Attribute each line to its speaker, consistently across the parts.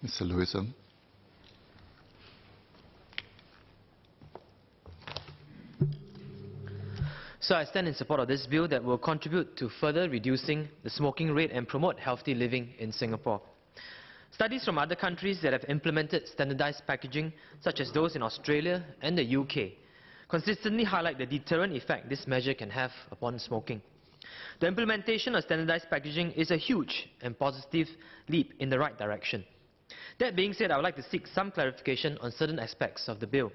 Speaker 1: Mr. Lewison.
Speaker 2: So I stand in support of this bill that will contribute to further reducing the smoking rate and promote healthy living in Singapore. Studies from other countries that have implemented standardized packaging, such as those in Australia and the UK, consistently highlight the deterrent effect this measure can have upon smoking. The implementation of standardized packaging is a huge and positive leap in the right direction. That being said, I would like to seek some clarification on certain aspects of the bill.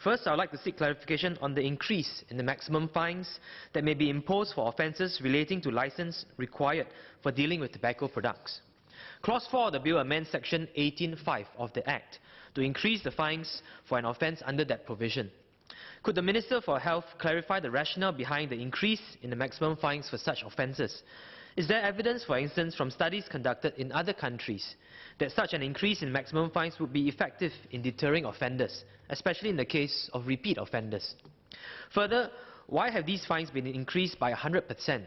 Speaker 2: First, I would like to seek clarification on the increase in the maximum fines that may be imposed for offences relating to licence required for dealing with tobacco products. Clause 4 of the bill amends Section 18(5) of the Act to increase the fines for an offence under that provision. Could the Minister for Health clarify the rationale behind the increase in the maximum fines for such offences? Is there evidence, for instance, from studies conducted in other countries, that such an increase in maximum fines would be effective in deterring offenders, especially in the case of repeat offenders? Further, why have these fines been increased by 100%,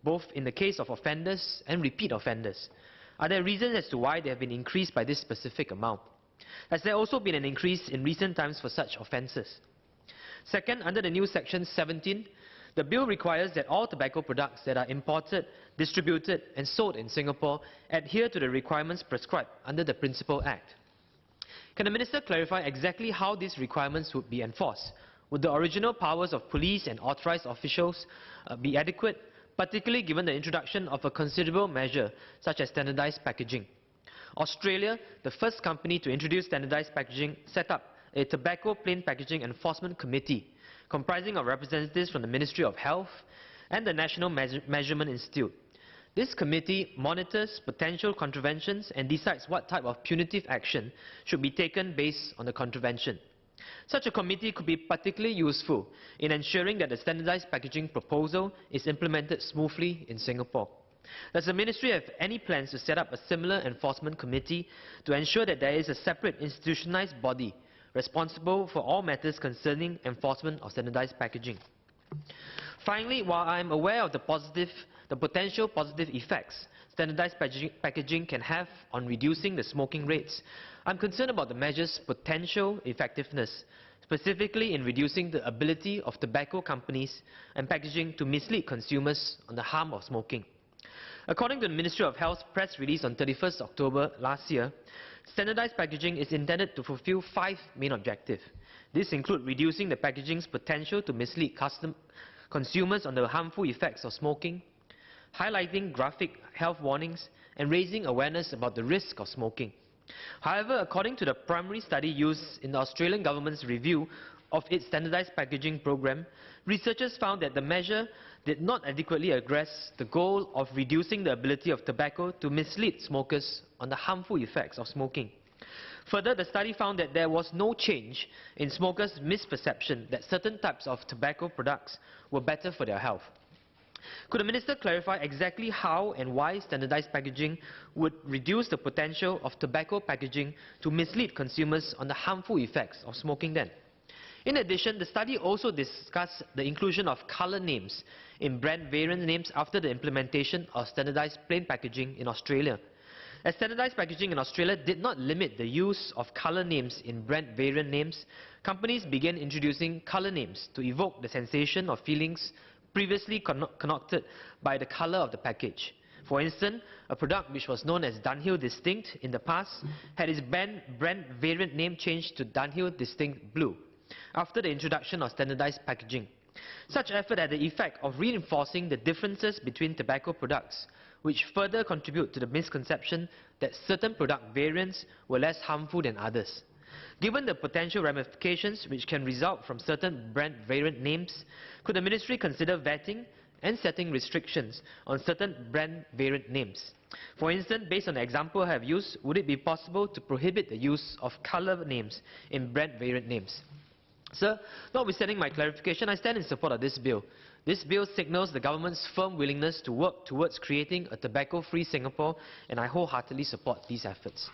Speaker 2: both in the case of offenders and repeat offenders? Are there reasons as to why they have been increased by this specific amount? Has there also been an increase in recent times for such offences? Second, under the new Section 17, the bill requires that all tobacco products that are imported, distributed and sold in Singapore adhere to the requirements prescribed under the Principal Act. Can the Minister clarify exactly how these requirements would be enforced? Would the original powers of police and authorised officials be adequate, particularly given the introduction of a considerable measure such as standardized packaging? Australia, the first company to introduce standardized packaging, set up a Tobacco Plain Packaging Enforcement Committee comprising of representatives from the Ministry of Health and the National Measurement Institute. This committee monitors potential contraventions and decides what type of punitive action should be taken based on the contravention. Such a committee could be particularly useful in ensuring that the standardized packaging proposal is implemented smoothly in Singapore. Does the Ministry have any plans to set up a similar enforcement committee to ensure that there is a separate institutionalized body responsible for all matters concerning enforcement of standardized packaging? Finally, while I am aware of the potential positive effects standardized packaging can have on reducing the smoking rates, I am concerned about the measure's potential effectiveness, specifically in reducing the ability of tobacco companies and packaging to mislead consumers on the harm of smoking. According to the Ministry of Health's press release on 31st October last year, standardized packaging is intended to fulfill 5 main objectives. These include reducing the packaging's potential to mislead consumers on the harmful effects of smoking, highlighting graphic health warnings, and raising awareness about the risk of smoking. However, according to the primary study used in the Australian government's review of its standardized packaging program, researchers found that the measure did not adequately address the goal of reducing the ability of tobacco to mislead smokers on the harmful effects of smoking. Further, the study found that there was no change in smokers' misperception that certain types of tobacco products were better for their health. Could the Minister clarify exactly how and why standardized packaging would reduce the potential of tobacco packaging to mislead consumers on the harmful effects of smoking then? In addition, the study also discussed the inclusion of colour names in brand variant names after the implementation of standardized plain packaging in Australia. As standardized packaging in Australia did not limit the use of colour names in brand variant names, companies began introducing colour names to evoke the sensation of feelings previously connoted by the colour of the package. For instance, a product which was known as Dunhill Distinct in the past had its brand variant name changed to Dunhill Distinct Blue after the introduction of standardized packaging. Such effort had the effect of reinforcing the differences between tobacco products, which further contribute to the misconception that certain product variants were less harmful than others. Given the potential ramifications which can result from certain brand variant names, could the Ministry consider vetting and setting restrictions on certain brand variant names? For instance, based on the example I have used, would it be possible to prohibit the use of colour names in brand variant names? Sir, notwithstanding my clarification, I stand in support of this bill. This bill signals the government's firm willingness to work towards creating a tobacco-free Singapore, and I wholeheartedly support these efforts.